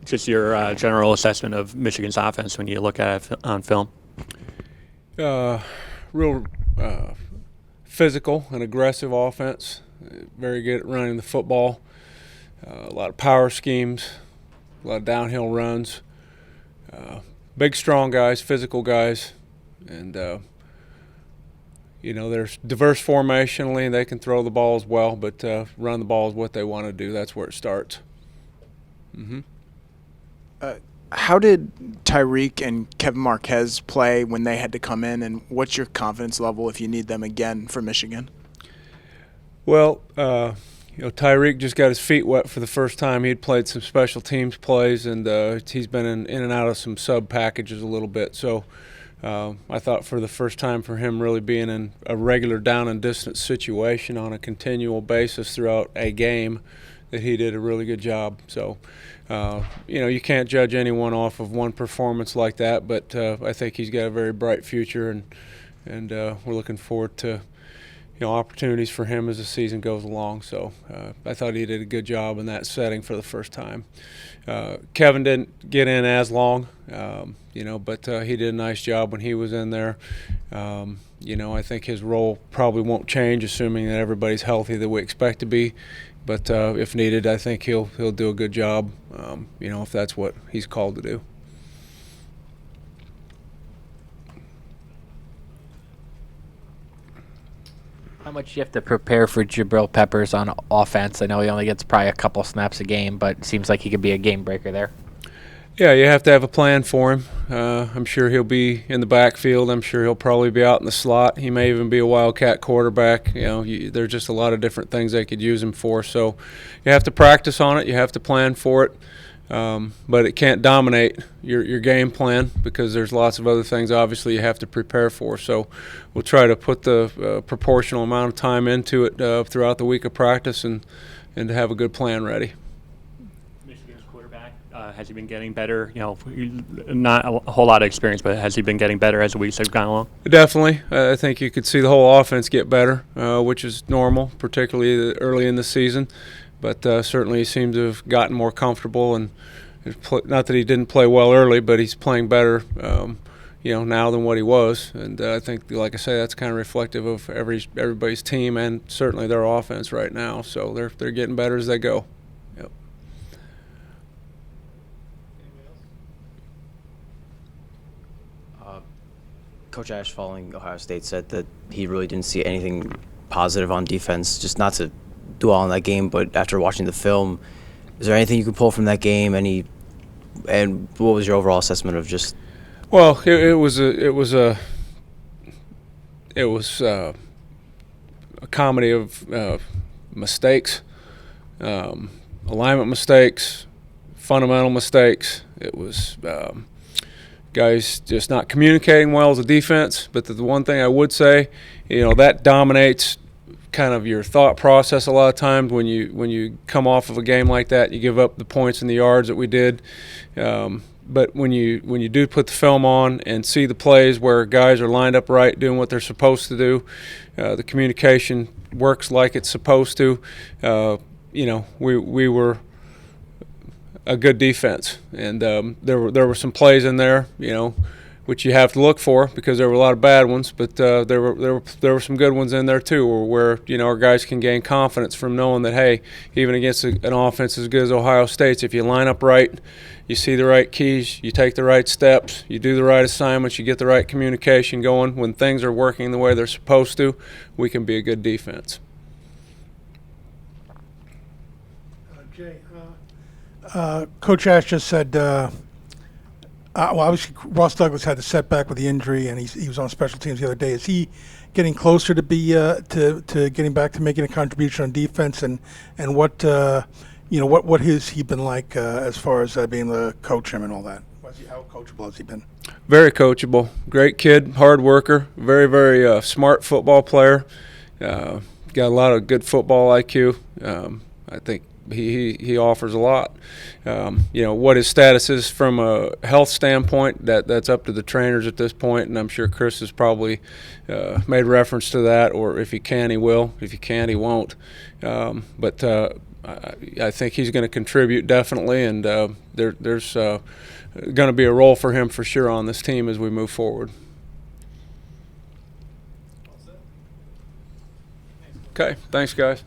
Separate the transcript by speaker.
Speaker 1: Just your general assessment of Michigan's offense when you look at it on film.
Speaker 2: Real physical and aggressive offense. Very good at running the football. A lot of power schemes, a lot of downhill runs. Big, strong guys, physical guys, and they're diverse formationally, and they can throw the ball as well. But run the ball is what they want to do. That's where it starts. Mm-hmm.
Speaker 3: How did Tyreek and Kevin Marquez play when they had to come in, and what's your confidence level if you need them again for Michigan?
Speaker 2: Well, Tyreek just got his feet wet for the first time. He'd played some special teams plays, and he's been in and out of some sub packages a little bit. So I thought for the first time for him really being in a regular down and distance situation on a continual basis throughout a game, that he did a really good job. So, you can't judge anyone off of one performance like that, but I think he's got a very bright future, and we're looking forward to opportunities for him as the season goes along. So I thought he did a good job in that setting for the first time. Kevin didn't get in as long, but he did a nice job when he was in there. I think his role probably won't change, assuming that everybody's healthy that we expect to be. But if needed, I think he'll do a good job, if that's what he's called to do.
Speaker 4: How much do you have to prepare for Jabril Peppers on offense? I know he only gets probably a couple snaps a game, but it seems like he could be a game breaker there.
Speaker 2: Yeah, you have to have a plan for him. I'm sure he'll be in the backfield. I'm sure he'll probably be out in the slot. He may even be a wildcat quarterback. There's just a lot of different things they could use him for. So you have to practice on it. You have to plan for it. But it can't dominate your game plan, because there's lots of other things obviously you have to prepare for. So we'll try to put the proportional amount of time into it throughout the week of practice and to have a good plan ready.
Speaker 1: Michigan's quarterback, has he been getting better? Not a whole lot of experience, but has he been getting better as the weeks have gone along?
Speaker 2: Definitely. I think you could see the whole offense get better, which is normal, particularly early in the season. But certainly he seems to have gotten more comfortable, and not that he didn't play well early, but he's playing better, now than what he was. And I think, like I say, that's kind of reflective of everybody's team and certainly their offense right now. So they're getting better as they go. Yep.
Speaker 5: Coach Ash, following Ohio State, said that he really didn't see anything positive on defense. Just not to dwell on that game, but after watching the film, is there anything you could pull from that game? And what was your overall assessment of just?
Speaker 2: Well, it was a comedy of mistakes, alignment mistakes, fundamental mistakes. It was guys just not communicating well as a defense. But the one thing I would say, that dominates kind of your thought process a lot of times when you come off of a game like that. You give up the points and the yards that we did, but when you do put the film on and see the plays where guys are lined up right, doing what they're supposed to do, the communication works like it's supposed to. We were a good defense, and there were some plays in there, which you have to look for, because there were a lot of bad ones, but there were some good ones in there too, where our guys can gain confidence from knowing that, hey, even against an offense as good as Ohio State's, if you line up right, you see the right keys, you take the right steps, you do the right assignments, you get the right communication going, when things are working the way they're supposed to, we can be a good defense.
Speaker 6: Jay, Coach Ash just said obviously Ross Douglas had the setback with the injury, and he was on special teams the other day. Is he getting closer to be to getting back to making a contribution on defense? And what what has he been like as far as being the coach him and all that? How coachable has he been?
Speaker 2: Very coachable. Great kid, hard worker, very, very smart football player. Got a lot of good football IQ. I think he offers a lot. What his status is from a health standpoint, that's up to the trainers at this point, and I'm sure Chris has probably made reference to that, or if he can, he will. If he can't, he won't. But I think he's going to contribute definitely, and there's going to be a role for him for sure on this team as we move forward. Okay, thanks, guys.